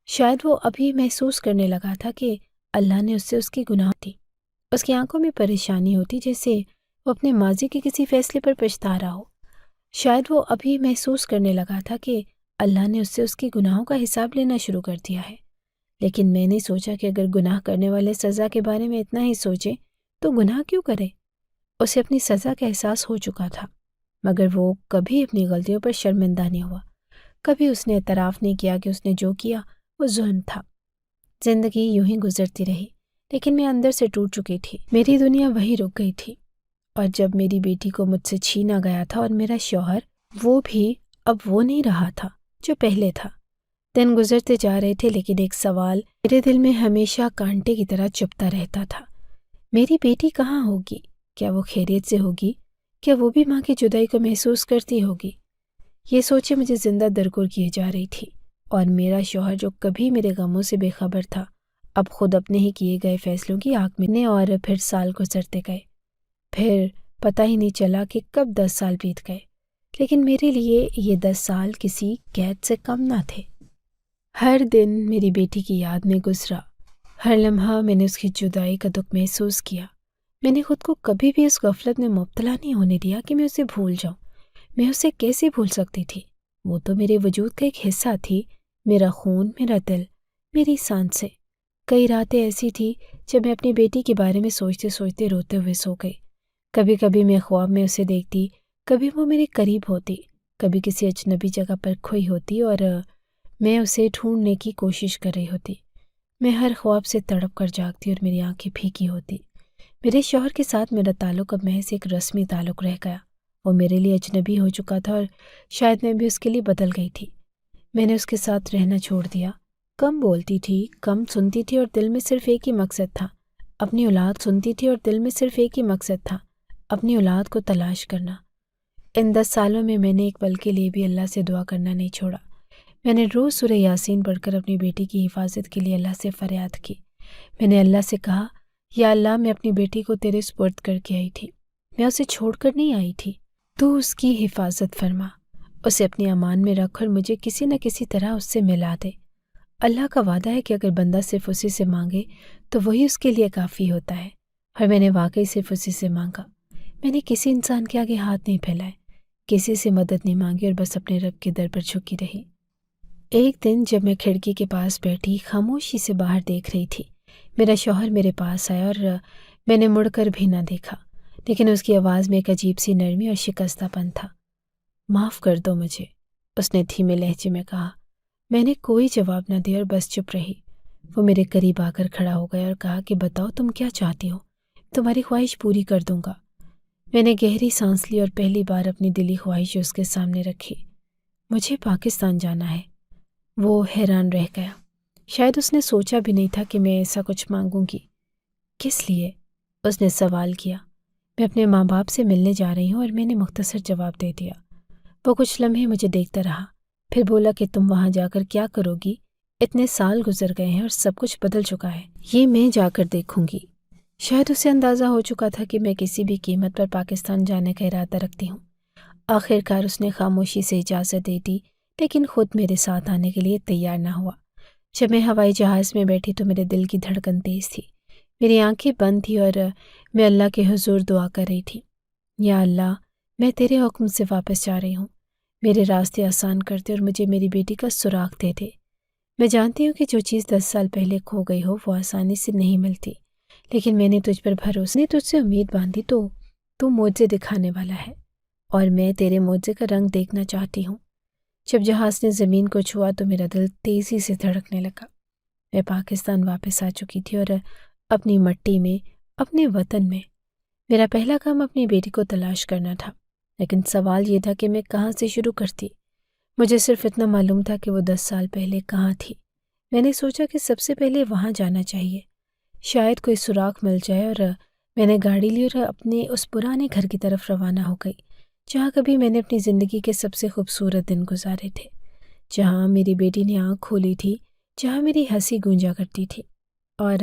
شاید وہ ابھی محسوس کرنے لگا تھا کہ اللہ نے اس سے اس کی گناہ دی۔ اس کی آنکھوں میں پریشانی ہوتی، جیسے وہ اپنے ماضی کے کسی فیصلے پر پچھتا رہا ہو۔ شاید وہ ابھی محسوس کرنے لگا تھا کہ اللہ نے اس سے اس کی گناہوں کا حساب لینا شروع کر دیا ہے۔ لیکن میں نے سوچا کہ اگر گناہ کرنے والے سزا کے بارے میں اتنا ہی سوچیں تو گناہ کیوں کرے؟ اسے اپنی سزا کا احساس ہو چکا تھا، مگر وہ کبھی اپنی غلطیوں پر شرمندہ نہیں ہوا۔ کبھی اس نے اعتراف نہیں کیا کہ اس نے جو کیا وہ ظلم تھا۔ زندگی یوں ہی گزرتی رہی، لیکن میں اندر سے ٹوٹ چکی تھی۔ میری دنیا وہیں رک گئی تھی، اور جب میری بیٹی کو مجھ سے چھینا گیا تھا اور میرا شوہر، وہ بھی اب وہ نہیں رہا تھا جو پہلے تھا۔ دن گزرتے جا رہے تھے، لیکن ایک سوال میرے دل میں ہمیشہ کانٹے کی طرح چبھتا رہتا تھا۔ میری بیٹی کہاں ہوگی؟ کیا وہ خیریت سے ہوگی؟ کیا وہ بھی ماں کی جدائی کو محسوس کرتی ہوگی؟ یہ سوچے مجھے زندہ درگور کیے جا رہی تھی، اور میرا شوہر جو کبھی میرے غموں سے بے خبر تھا، اب خود اپنے ہی کیے گئے فیصلوں کی آگ میں، اور پھر سال گزرتے گئے۔ پھر پتہ ہی نہیں چلا کہ کب 10 سال بیت گئے، لیکن میرے لیے یہ 10 سال کسی قید سے کم نہ تھے۔ ہر دن میری بیٹی کی یاد میں گزرا، ہر لمحہ میں نے اس کی جدائی کا دکھ محسوس کیا۔ میں نے خود کو کبھی بھی اس غفلت میں مبتلا نہیں ہونے دیا کہ میں اسے بھول جاؤں۔ میں اسے کیسے بھول سکتی تھی؟ وہ تو میرے وجود کا ایک حصہ تھی، میرا خون، میرا دل، میری سانسیں۔ کئی راتیں ایسی تھی جب میں اپنی بیٹی کے بارے میں سوچتے سوچتے روتے ہوئے سو گئی۔ کبھی کبھی میں خواب میں اسے دیکھتی، کبھی وہ میرے قریب ہوتی، کبھی کسی اجنبی جگہ پر کھوئی ہوتی اور میں اسے ڈھونڈنے کی کوشش کر رہی ہوتی۔ میں ہر خواب سے تڑپ کر جاگتی اور میری آنکھیں پھیکی ہوتی۔ میرے شوہر کے ساتھ میرا تعلق اب محض ایک رسمی تعلق رہ گیا۔ وہ میرے لیے اجنبی ہو چکا تھا، اور شاید میں بھی اس کے لیے بدل گئی تھی۔ میں نے اس کے ساتھ رہنا چھوڑ دیا۔ کم بولتی تھی، کم سنتی تھی، اور دل میں صرف ایک ہی مقصد تھا، اپنی اولاد سنتی تھی اور دل میں صرف ایک ہی مقصد تھا، اپنی اولاد کو تلاش کرنا۔ ان 10 سالوں میں نے ایک پل کے لیے بھی اللہ سے دعا کرنا نہیں چھوڑا۔ میں نے روز سورہ یاسین پڑھ کر اپنی بیٹی کی حفاظت کے لیے اللہ سے فریاد کی۔ میں نے اللہ سے کہا، یا اللہ، میں اپنی بیٹی کو تیرے سپرد کر کے آئی تھی، میں اسے چھوڑ کر نہیں آئی تھی، تو اس کی حفاظت فرما، اسے اپنی امان میں رکھ اور مجھے کسی نہ کسی طرح اس سے ملا دے۔ اللہ کا وعدہ ہے کہ اگر بندہ صرف اسی سے مانگے تو وہی اس کے لیے کافی ہوتا ہے، اور میں نے واقعی صرف اسی سے مانگا۔ میں نے کسی انسان کے آگے ہاتھ نہیں پھیلائے، کسی سے مدد نہیں مانگی، اور بس اپنے رب کے در پر جھکی رہی۔ ایک دن جب میں کھڑکی کے پاس بیٹھی خاموشی سے باہر دیکھ رہی تھی، میرا شوہر میرے پاس آیا اور میں نے مڑ کر بھی نہ دیکھا، لیکن اس کی آواز میں ایک عجیب سی نرمی اور شکستہ پن تھا۔ معاف کر دو مجھے، اس نے دھیمے لہجے میں کہا۔ میں نے کوئی جواب نہ دیا اور بس چپ رہی۔ وہ میرے قریب آ کر کھڑا ہو گیا اور کہا کہ بتاؤ تم کیا چاہتی ہو، تمہاری خواہش پوری کر دوں گا۔ میں نے گہری سانس لی اور پہلی بار اپنی دلی خواہش اس کے سامنے رکھی۔ مجھے پاکستان جانا ہے۔ وہ حیران رہ گیا، شاید اس نے سوچا بھی نہیں تھا کہ میں ایسا کچھ مانگوں گی۔ کس لیے؟ اس نے سوال کیا۔ میں اپنے ماں باپ سے ملنے جا رہی ہوں، اور میں نے مختصر جواب دے دیا۔ وہ کچھ لمحے مجھے دیکھتا رہا، پھر بولا کہ تم وہاں جا کر کیا کرو گی؟ اتنے سال گزر گئے ہیں اور سب کچھ بدل چکا ہے، یہ میں جا کر دیکھوں گی۔ شاید اسے اندازہ ہو چکا تھا کہ میں کسی بھی قیمت پر پاکستان جانے کا ارادہ رکھتی ہوں۔ آخر کار اس نے خاموشی سے اجازت دے دی، لیکن خود میرے ساتھ آنے کے لیے تیار نہ ہوا۔ جب میں ہوائی جہاز میں بیٹھی تو میرے دل کی دھڑکن تیز تھی، میری آنکھیں بند تھیں اور میں اللہ کے حضور دعا کر رہی تھی، یا اللہ، میں تیرے حکم سے واپس جا رہی ہوں، میرے راستے آسان کر دے اور مجھے میری بیٹی کا سراغ دے دے۔ میں جانتی ہوں کہ جو چیز 10 سال پہلے کھو گئی ہو وہ آسانی سے نہیں ملتی، لیکن میں نے تجھ پر بھروسے تجھ سے امید باندھی تو معجزے دکھانے والا ہے، اور میں تیرے معجزے کا رنگ دیکھنا چاہتی ہوں۔ جب جہاز نے زمین کو چھوا تو میرا دل تیزی سے دھڑکنے لگا۔ میں پاکستان واپس آ چکی تھی اور اپنی مٹی میں، اپنے وطن میں۔ میرا پہلا کام اپنی بیٹی کو تلاش کرنا تھا، لیکن سوال یہ تھا کہ میں کہاں سے شروع کرتی۔ مجھے صرف اتنا معلوم تھا کہ وہ 10 سال پہلے کہاں تھی۔ میں نے سوچا کہ سب سے پہلے وہاں جانا چاہیے، شاید کوئی سراغ مل جائے، اور میں نے گاڑی لی اور اپنے اس پرانے گھر کی طرف روانہ ہو گئی جہاں کبھی میں نے اپنی زندگی کے سب سے خوبصورت دن گزارے تھے، جہاں میری بیٹی نے آنکھ کھولی تھی، جہاں میری ہنسی گونجا کرتی تھی، اور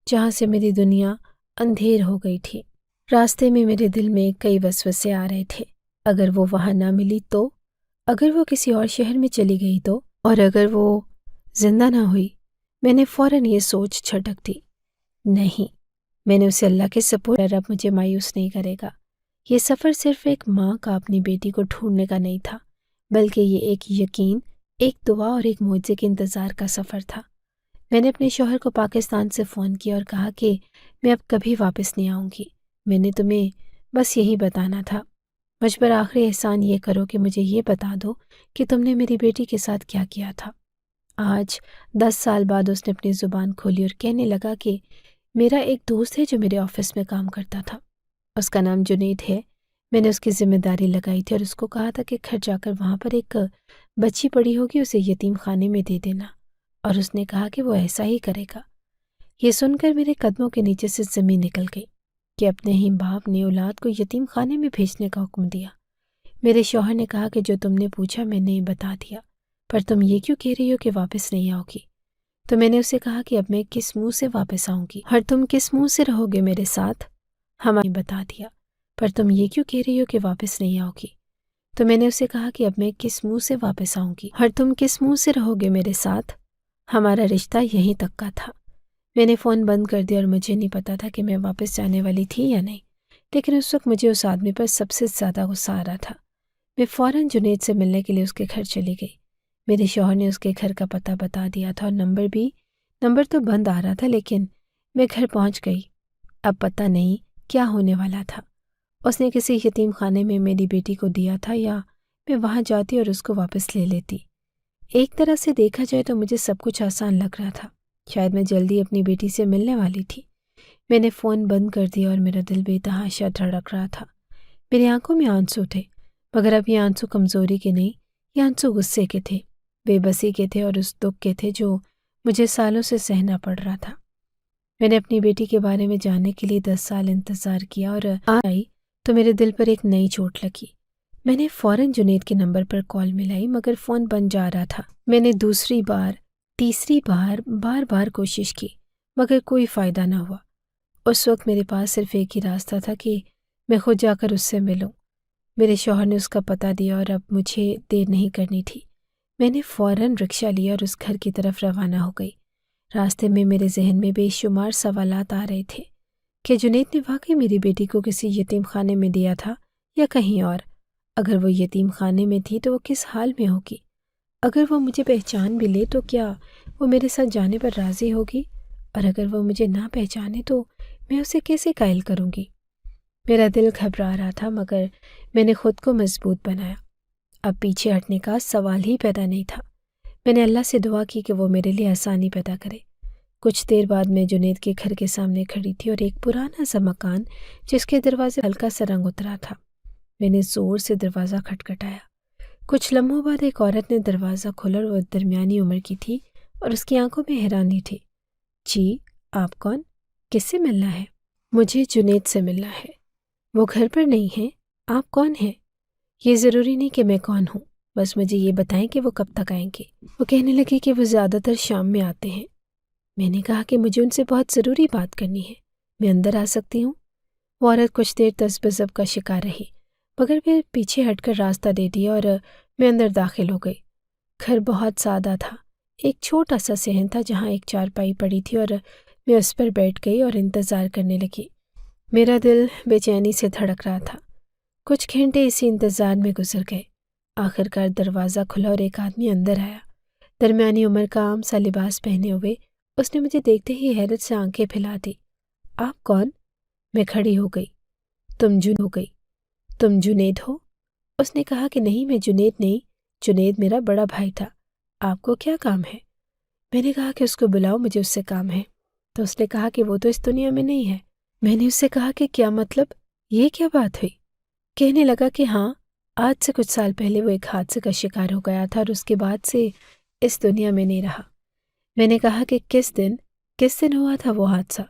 جہاں سے میری دنیا اندھیر ہو گئی تھی۔ راستے میں میرے دل میں کئی وسوسے آ رہے تھے۔ اگر وہ وہاں نہ ملی تو؟ اگر وہ کسی اور شہر میں چلی گئی تو؟ اور اگر وہ زندہ نہ ہوئی؟ میں نے فوراً یہ سوچ چھٹک دی، نہیں، میں نے اسے اللہ کے سپرد، رب مجھے مایوس نہیں کرے گا۔ یہ سفر صرف ایک ماں کا اپنی بیٹی کو ڈھونڈنے کا نہیں تھا، بلکہ یہ ایک یقین، ایک دعا اور ایک معجزے کے انتظار کا سفر تھا۔ میں نے اپنے شوہر کو پاکستان سے فون کیا اور کہا کہ میں اب کبھی واپس نہیں آؤں گی۔ میں نے تمہیں بس یہی بتانا تھا۔ مجھ پر آخری احسان یہ کرو کہ مجھے یہ بتا دو کہ تم نے میری بیٹی کے ساتھ کیا کیا تھا۔ آج 10 سال بعد اس نے اپنی زبان کھولی اور کہنے لگا کہ میرا ایک دوست ہے جو میرے آفس میں کام کرتا تھا، اس کا نام جنید ہے۔ میں نے اس کی ذمہ داری لگائی تھی اور اس کو کہا تھا کہ گھر جا کر وہاں پر ایک بچی پڑی ہوگی، اسے یتیم خانے میں دے دینا، اور اس نے کہا کہ وہ ایسا ہی کرے گا۔ یہ سن کر میرے قدموں کے نیچے سے زمین نکل گئی کہ اپنے ہی باپ نے اولاد کو یتیم خانے میں بھیجنے کا حکم دیا۔ میرے شوہر نے کہا کہ جو تم نے پوچھا میں نے بتا دیا، پر تم یہ کیوں کہہ رہی ہو کہ واپس نہیں آؤ گی؟ تو میں نے اسے کہا کہ اب میں کس منہ سے واپس آؤں گی، اور تم کس منہ سے رہو گے میرے ساتھ؟ ہمیں بتا دیا، پر تم یہ کیوں کہہ رہی ہو کہ واپس نہیں آؤ گی؟ تو میں نے اسے کہا کہ اب میں کس منہ سے واپس آؤں گی، اور تم کس منہ سے رہو گے میرے ساتھ؟ ہمارا رشتہ یہیں تک کا تھا۔ میں نے فون بند کر دیا اور مجھے نہیں پتا تھا کہ میں واپس جانے والی تھی یا نہیں، لیکن اس وقت مجھے اس آدمی پر سب سے زیادہ غصہ آ رہا تھا۔ میں فوراً جنید سے ملنے کے لیے اس کے گھر چلی گئی۔ میرے شوہر نے اس کے گھر کا پتہ بتا دیا تھا اور نمبر تو بند آ رہا تھا، لیکن میں گھر پہنچ گئی۔ اب پتہ نہیں کیا ہونے والا تھا۔ اس نے کسی یتیم خانے میں میری بیٹی کو دیا تھا، یا میں وہاں جاتی اور اس کو واپس لے لیتی۔ ایک طرح سے دیکھا جائے تو مجھے سب کچھ آسان لگ رہا تھا، شاید میں جلدی اپنی بیٹی سے ملنے والی تھی۔ میں نے فون بند کر دیا اور میرا دل بے تحاشا دھڑک رہا تھا۔ میری آنکھوں میں آنسو تھے، مگر اب یہ آنسو کمزوری کے نہیں، یہ آنسو غصے کے تھے، بے بسی کے تھے، اور اس دکھ کے تھے جو مجھے سالوں سے سہنا پڑ رہا تھا۔ میں نے اپنی بیٹی کے بارے میں جاننے کے لیے 10 سال انتظار کیا، اور آئی تو میرے دل پر ایک نئی چوٹ لگی۔ میں نے فوراً جنید کے نمبر پر کال ملائی، مگر فون بند جا رہا تھا۔ میں نے دوسری بار، تیسری بار کوشش کی، مگر کوئی فائدہ نہ ہوا۔ اس وقت میرے پاس صرف ایک ہی راستہ تھا کہ میں خود جا کر اس سے ملوں۔ میرے شوہر نے اس کا پتہ دیا اور اب مجھے دیر نہیں کرنی تھی۔ میں نے فوراً رکشہ لیا اور اس گھر کی طرف روانہ ہو گئی۔ راستے میں میرے ذہن میں بے شمار سوالات آ رہے تھے کہ جنید نے واقعی میری بیٹی کو کسی یتیم خانے میں دیا تھا یا کہیں اور؟ اگر وہ یتیم خانے میں تھی تو وہ کس حال میں ہوگی؟ اگر وہ مجھے پہچان بھی لے تو کیا وہ میرے ساتھ جانے پر راضی ہوگی؟ اور اگر وہ مجھے نہ پہچانے تو میں اسے کیسے قائل کروں گی؟ میرا دل گھبرا رہا تھا مگر میں نے خود کو مضبوط بنایا۔ اب پیچھے ہٹنے کا سوال ہی پیدا نہیں تھا۔ میں نے اللہ سے دعا کی کہ وہ میرے لیے آسانی پیدا کرے۔ کچھ دیر بعد میں جنید کے گھر کے سامنے کھڑی تھی اور ایک پرانا سا مکان جس کے دروازے ہلکا سا رنگ اترا تھا۔ میں نے زور سے دروازہ کھٹکھٹایا۔ کچھ لمحوں بعد ایک عورت نے دروازہ کھولا اور وہ درمیانی عمر کی تھی اور اس کی آنکھوں میں حیرانی تھی۔ جی، آپ کون؟ کس سے ملنا ہے؟ مجھے جنید سے ملنا ہے۔ وہ گھر پر نہیں ہیں؟ آپ کون ہیں؟ یہ ضروری نہیں کہ میں کون ہوں، بس مجھے یہ بتائیں کہ وہ کب تک آئیں گے۔ وہ کہنے لگی کہ وہ زیادہ تر شام میں آتے ہیں۔ میں نے کہا کہ مجھے ان سے بہت ضروری بات کرنی ہے، میں اندر آ سکتی ہوں؟ وہ عورت کچھ دیر تذبذب کا شکار رہی مگر پھر پیچھے ہٹ کر راستہ دے دیا اور میں اندر داخل ہو گئی۔ گھر بہت سادہ تھا۔ ایک چھوٹا سا صحن تھا جہاں ایک چارپائی پڑی تھی اور میں اس پر بیٹھ گئی اور انتظار کرنے لگی۔ میرا دل بے چینی سے دھڑک رہا تھا۔ کچھ گھنٹے اسی انتظار میں گزر گئے۔ آخر کار دروازہ کھلا اور ایک آدمی اندر آیا۔ درمیانی عمر کا عام سا لباس پہنے ہوئے اس نے مجھے دیکھتے ہی حیرت سے آنکھیں پھیلا دی۔ آپ کون؟ میں کھڑی ہو گئی۔ تم جنید ہو؟ اس نے کہا کہ نہیں، میں جنید نہیں، جنید میرا بڑا بھائی تھا۔ آپ کو کیا کام ہے؟ میں نے کہا کہ اس کو بلاؤ، مجھے اس سے کام ہے۔ تو اس نے کہا کہ وہ تو اس دنیا میں نہیں ہے۔ میں نے اس سے کہا کہ کیا مطلب؟ یہ کیا بات ہوئی؟ کہنے لگا کہ ہاں، آج سے کچھ سال پہلے وہ ایک حادثے کا شکار ہو گیا تھا اور اس کے بعد سے اس دنیا میں نہیں رہا۔ میں نے کہا کہ کس دن ہوا تھا وہ حادثہ؟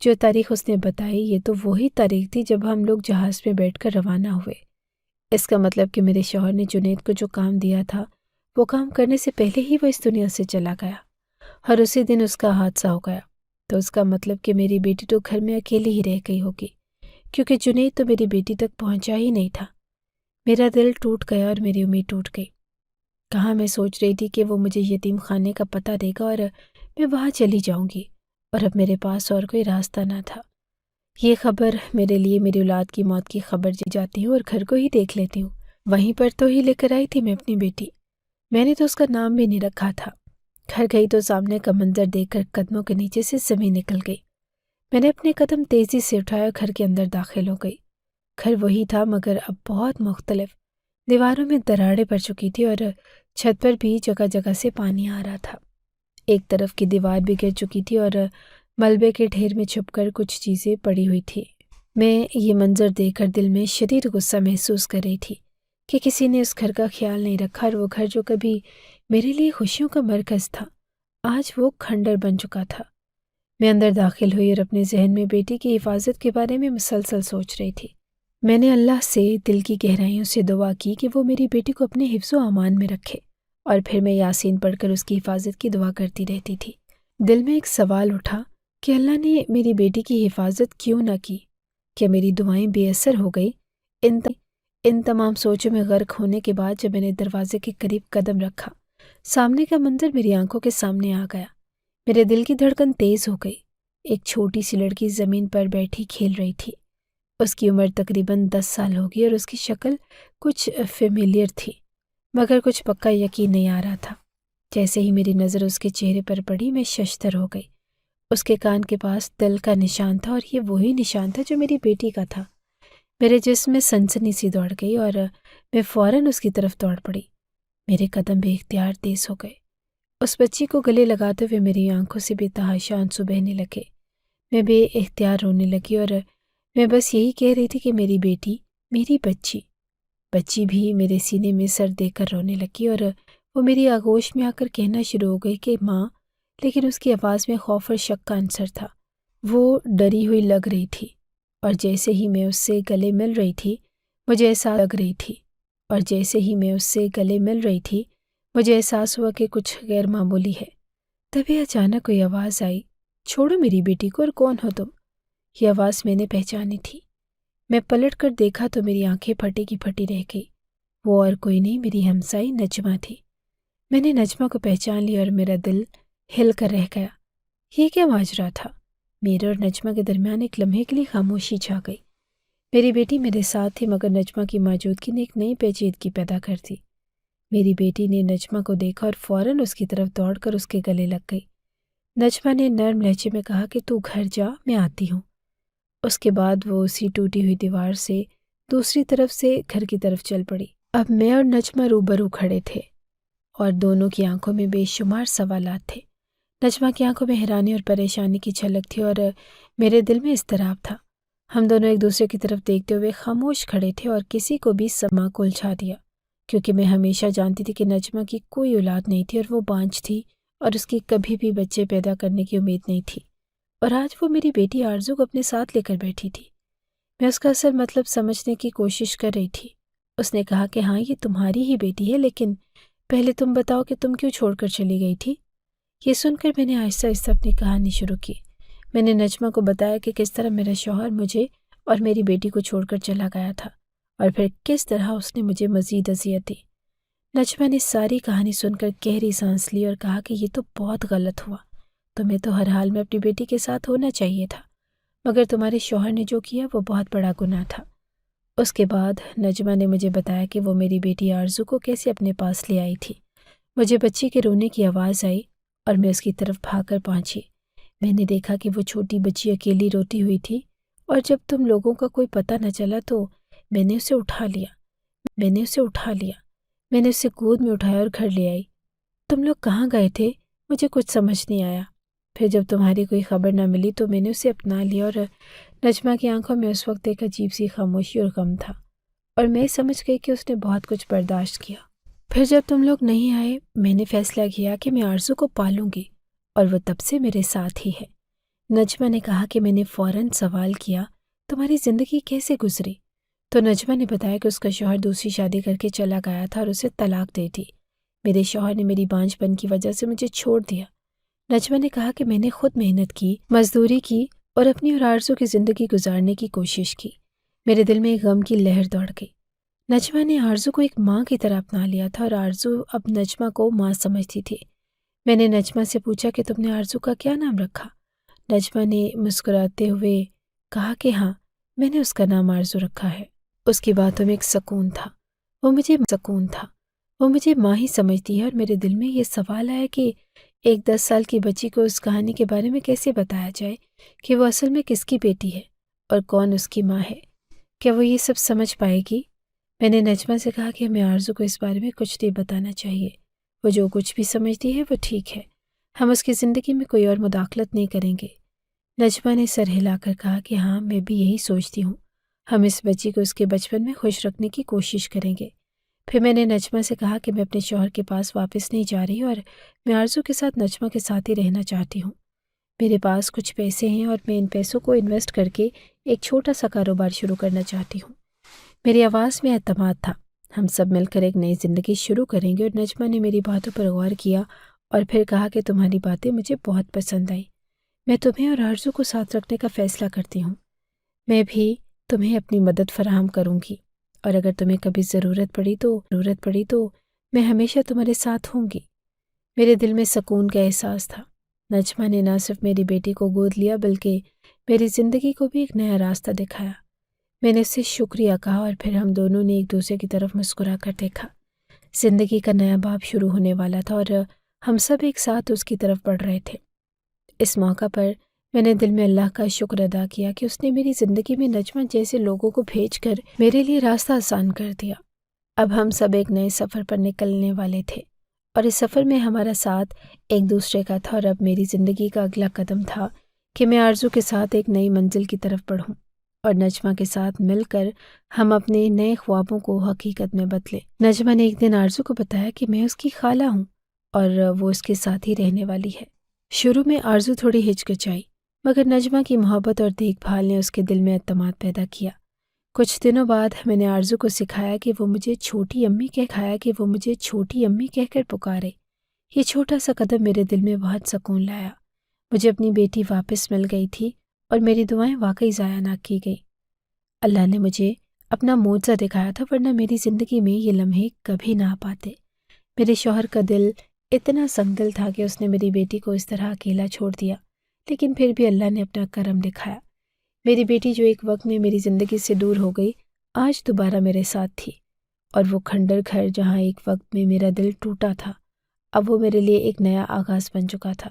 جو تاریخ اس نے بتائی یہ تو وہی تاریخ تھی جب ہم لوگ جہاز میں بیٹھ کر روانہ ہوئے۔ اس کا مطلب کہ میرے شوہر نے جنید کو جو کام دیا تھا وہ کام کرنے سے پہلے ہی وہ اس دنیا سے چلا گیا اور اسی دن اس کا حادثہ ہو گیا۔ تو اس کا مطلب کہ میری بیٹی تو گھر میں اکیلی ہی رہ گئی ہوگی، کیونکہ جنید تو میری بیٹی تک پہنچا ہی نہیں تھا۔ میرا دل ٹوٹ گیا اور میری امید ٹوٹ گئی۔ کہاں میں سوچ رہی تھی کہ وہ مجھے یتیم خانے کا پتہ دے گا اور میں وہاں چلی جاؤں گی، اور اب میرے پاس اور کوئی راستہ نہ تھا۔ یہ خبر میرے لیے میری اولاد کی موت کی خبر جاتی ہوں اور گھر کو ہی دیکھ لیتی ہوں۔ وہیں پر تو ہی لے کر آئی تھی میں اپنی بیٹی۔ میں نے تو اس کا نام بھی نہیں رکھا تھا۔ گھر گئی تو سامنے کا منظر دیکھ کر قدموں کے نیچے سے زمین نکل گئی۔ میں نے اپنے قدم تیزی سے اٹھایا اور گھر کے اندر داخل ہو گئی۔ گھر وہی تھا مگر اب بہت مختلف۔ دیواروں میں دراڑیں پڑ چکی تھی اور چھت پر بھی جگہ جگہ سے پانی آ رہا تھا۔ ایک طرف کی دیوار بھی گر چکی تھی اور ملبے کے ڈھیر میں چھپ کر کچھ چیزیں پڑی ہوئی تھی۔ میں یہ منظر دیکھ کر دل میں شدید غصہ محسوس کر رہی تھی کہ کسی نے اس گھر کا خیال نہیں رکھا، اور وہ گھر جو کبھی میرے لیے خوشیوں کا مرکز تھا آج وہ کھنڈر بن چکا تھا۔ میں اندر داخل ہوئی اور اپنے ذہن میں بیٹی کی حفاظت کے بارے میں مسلسل سوچ رہی تھی۔ میں نے اللہ سے دل کی گہرائیوں سے دعا کی کہ وہ میری بیٹی کو اپنے حفظ و امان میں رکھے، اور پھر میں یاسین پڑھ کر اس کی حفاظت کی دعا کرتی رہتی تھی۔ دل میں ایک سوال اٹھا کہ اللہ نے میری بیٹی کی حفاظت کیوں نہ کی؟ کیا میری دعائیں بے اثر ہو گئی؟ ان تمام سوچوں میں غرق ہونے کے بعد جب میں نے دروازے کے قریب قدم رکھا، سامنے کا منظر میری آنکھوں کے سامنے آ گیا۔ میرے دل کی دھڑکن تیز ہو گئی۔ ایک چھوٹی سی لڑکی زمین پر بیٹھی کھیل رہی تھی۔ اس کی عمر تقریباً 10 سال ہوگی اور اس کی شکل کچھ فیملیئر تھی، مگر کچھ پکا یقین نہیں آ رہا تھا۔ جیسے ہی میری نظر اس کے چہرے پر پڑی میں ششدر ہو گئی۔ اس کے کان کے پاس دل کا نشان تھا، اور یہ وہی نشان تھا جو میری بیٹی کا تھا۔ میرے جسم میں سنسنی سی دوڑ گئی اور میں فوراً اس کی طرف دوڑ پڑی۔ میرے قدم بے اختیار تیز ہو گئے۔ اس بچی کو گلے لگاتے ہوئے میری آنکھوں سے بے تحاشا آنسو بہنے لگے۔ میں بے اختیار رونے لگی اور میں بس یہی کہہ رہی تھی کہ میری بیٹی، میری بچی بھی میرے سینے میں سر دے کر رونے لگی، اور وہ میری آغوش میں آ کر کہنا شروع ہو گئی کہ ماں، لیکن اس کی آواز میں خوف اور شک کا عنصر تھا۔ وہ ڈری ہوئی لگ رہی تھی، اور جیسے ہی میں اس سے گلے مل رہی تھی مجھے احساس ہوا کہ کچھ غیر معمولی ہے۔ تبھی اچانک کوئی آواز آئی، چھوڑو میری بیٹی کو، اور کون ہو تم؟ یہ آواز میں نے پہچانی تھی۔ میں پلٹ کر دیکھا تو میری آنکھیں پھٹی کی پھٹی رہ گئی۔ وہ اور کوئی نہیں، میری ہمسائی نجمہ تھی۔ میں نے نجمہ کو پہچان لیا اور میرا دل ہل کر رہ گیا۔ یہ کیا ماجرا تھا؟ میرے اور نجمہ کے درمیان ایک لمحے کے لیے خاموشی چھا گئی۔ میری بیٹی میرے ساتھ تھی مگر نجمہ کی موجودگی نے ایک نئی پیچیدگی پیدا کر دی۔ میری بیٹی نے نجمہ کو دیکھا اور فوراً اس کی طرف دوڑ کر اس کے گلے لگ گئی۔ نجمہ نے نرم لہجے میں کہا کہ تو گھر جا، میں آتی ہوں۔ اس کے بعد وہ اسی ٹوٹی ہوئی دیوار سے دوسری طرف سے گھر کی طرف چل پڑی۔ اب میں اور نجمہ روبرو کھڑے تھے اور دونوں کی آنکھوں میں بے شمار سوالات تھے۔ نجمہ کی آنکھوں میں حیرانی اور پریشانی کی جھلک تھی اور میرے دل میں اضطراب تھا۔ ہم دونوں ایک دوسرے کی طرف دیکھتے ہوئے خاموش کھڑے تھے اور کسی کو بھی سما کو الجھا دیا، کیونکہ میں ہمیشہ جانتی تھی کہ نجمہ کی کوئی اولاد نہیں تھی اور وہ بانجھ تھی اور اس کی کبھی بھی بچے پیدا کرنے کی امید نہیں تھی، اور آج وہ میری بیٹی آرزو کو اپنے ساتھ لے کر بیٹھی تھی۔ میں اس کا اصل مطلب سمجھنے کی کوشش کر رہی تھی۔ اس نے کہا کہ ہاں، یہ تمہاری ہی بیٹی ہے، لیکن پہلے تم بتاؤ کہ تم کیوں چھوڑ کر چلی گئی تھی؟ یہ سن کر میں نے آہستہ آہستہ اپنی کہانی شروع کی۔ میں نے نجمہ کو بتایا کہ کس طرح میرا شوہر مجھے اور میری بیٹی کو چھوڑ کر چلا گیا تھا، اور پھر کس طرح اس نے مجھے مزید اذیت دی۔ نجمہ نے ساری کہانی سن کر گہری سانس لی اور کہا کہ یہ تو بہت غلط ہوا، تمہیں تو ہر حال میں اپنی بیٹی کے ساتھ ہونا چاہیے تھا، مگر تمہارے شوہر نے جو کیا وہ بہت بڑا گناہ تھا۔ اس کے بعد نجمہ نے مجھے بتایا کہ وہ میری بیٹی آرزو کو کیسے اپنے پاس لے آئی تھی۔ مجھے بچی کے رونے کی آواز آئی اور میں اس کی طرف بھاگ کر پہنچی۔ میں نے دیکھا کہ وہ چھوٹی بچی اکیلی روتی ہوئی تھی، اور جب تم لوگوں کا کوئی پتہ نہ چلا تو میں نے اسے اٹھا لیا۔ میں نے اسے گود میں اٹھایا اور گھر لے آئی۔ تم لوگ کہاں گئے تھے؟ مجھے کچھ سمجھ نہیں آیا۔ پھر جب تمہاری کوئی خبر نہ ملی تو میں نے اسے اپنا لیا، اور نجمہ کی آنکھوں میں اس وقت ایک عجیب سی خاموشی اور غم تھا، اور میں سمجھ گئی کہ اس نے بہت کچھ برداشت کیا۔ پھر جب تم لوگ نہیں آئے، میں نے فیصلہ کیا کہ میں آرزو کو پالوں گی، اور وہ تب سے میرے ساتھ ہی ہے۔ نجمہ نے کہا کہ میں نے فوراً سوال کیا، تمہاری زندگی کیسے گزری؟ تو نجمہ نے بتایا کہ اس کا شوہر دوسری شادی کر کے چلا گیا تھا اور اسے طلاق دے دی۔ میرے شوہر نے میری بانجھ پن کی وجہ سے مجھے چھوڑ دیا۔ نجمہ نے کہا کہ میں نے خود محنت کی، مزدوری کی اور اپنی اور آرزو کی زندگی گزارنے کی کوشش کی۔ میرے دل میں ایک غم کی لہر دوڑ گئی۔ نجمہ نے آرزو کو ایک ماں کی طرح اپنا لیا تھا، اور آرزو اب نجمہ کو ماں سمجھتی تھی۔ میں نے نجمہ سے پوچھا کہ تم نے آرزو کا کیا نام رکھا؟ نجمہ نے مسکراتے ہوئے کہا کہ ہاں، میں نے اس کا نام آرزو رکھا ہے۔ اس کی باتوں میں ایک سکون تھا، وہ مجھے ماں ہی سمجھتی ہے، اور میرے دل میں یہ سوال آیا کہ ایک 10 سال کی بچی کو اس کہانی کے بارے میں کیسے بتایا جائے کہ وہ اصل میں کس کی بیٹی ہے اور کون اس کی ماں ہے؟ کیا وہ یہ سب سمجھ پائے گی؟ میں نے نجمہ سے کہا کہ ہمیں آرزو کو اس بارے میں کچھ نہیں بتانا چاہیے۔ وہ جو کچھ بھی سمجھتی ہے وہ ٹھیک ہے، ہم اس کی زندگی میں کوئی اور مداخلت نہیں کریں گے۔ نجمہ نے سر ہلا کر کہا کہ ہاں، میں بھی یہی سوچتی ہوں، ہم اس بچی کو اس کے بچپن میں خوش رکھنے کی کوشش کریں گے۔ پھر میں نے نجمہ سے کہا کہ میں اپنے شوہر کے پاس واپس نہیں جا رہی، اور میں آرزو کے ساتھ نجمہ کے ساتھ ہی رہنا چاہتی ہوں۔ میرے پاس کچھ پیسے ہیں اور میں ان پیسوں کو انویسٹ کر کے ایک چھوٹا سا کاروبار شروع کرنا چاہتی ہوں۔ میری آواز میں اعتماد تھا۔ ہم سب مل کر ایک نئی زندگی شروع کریں گے۔ اور نجمہ نے میری باتوں پر غور کیا اور پھر کہا کہ تمہاری باتیں مجھے بہت پسند آئیں۔ میں تمہیں اور آرزو کو ساتھ رکھنے کا فیصلہ کرتی ہوں۔ میں بھی تمہیں اپنی مدد فراہم کروں گی، اور اگر تمہیں کبھی ضرورت پڑی تو میں ہمیشہ تمہارے ساتھ ہوں گی۔ میرے دل میں سکون کا احساس تھا۔ نجمہ نے نہ صرف میری بیٹی کو گود لیا بلکہ میری زندگی کو بھی ایک نیا راستہ دکھایا۔ میں نے اس سے شکریہ کہا اور پھر ہم دونوں نے ایک دوسرے کی طرف مسکرا کر دیکھا۔ زندگی کا نیا باب شروع ہونے والا تھا اور ہم سب ایک ساتھ اس کی طرف بڑھ رہے تھے۔ اس موقع پر میں نے دل میں اللہ کا شکر ادا کیا کہ اس نے میری زندگی میں نجمہ جیسے لوگوں کو بھیج کر میرے لیے راستہ آسان کر دیا۔ اب ہم سب ایک نئے سفر پر نکلنے والے تھے، اور اس سفر میں ہمارا ساتھ ایک دوسرے کا تھا، اور اب میری زندگی کا اگلا قدم تھا کہ میں آرزو کے ساتھ ایک نئی منزل کی طرف بڑھوں، اور نجمہ کے ساتھ مل کر ہم اپنے نئے خوابوں کو حقیقت میں بدلے۔ نجمہ نے ایک دن آرزو کو بتایا کہ میں اس کی خالہ ہوں اور وہ اس کے ساتھ ہی رہنے والی ہے۔ شروع میں آرزو تھوڑی ہچکچائی، مگر نجمہ کی محبت اور دیکھ بھال نے اس کے دل میں اعتماد پیدا کیا۔ کچھ دنوں بعد میں نے آرزو کو سکھایا کہ وہ مجھے چھوٹی امی کہہ کر پکارے۔ یہ چھوٹا سا قدم میرے دل میں بہت سکون لایا۔ مجھے اپنی بیٹی واپس مل گئی تھی اور میری دعائیں واقعی ضائع نہ کی گئی۔ اللہ نے مجھے اپنا معجزہ دکھایا تھا، ورنہ میری زندگی میں یہ لمحے کبھی نہ آ پاتے۔ میرے شوہر کا دل اتنا سنگ دل تھا کہ اس نے میری بیٹی کو اس طرح اکیلا چھوڑ دیا، لیکن پھر بھی اللہ نے اپنا کرم دکھایا۔ میری بیٹی جو ایک وقت میں میری زندگی سے دور ہو گئی، آج دوبارہ میرے ساتھ تھی، اور وہ کھنڈر گھر جہاں ایک وقت میں میرا دل ٹوٹا تھا، اب وہ میرے لیے ایک نیا آغاز بن چکا تھا۔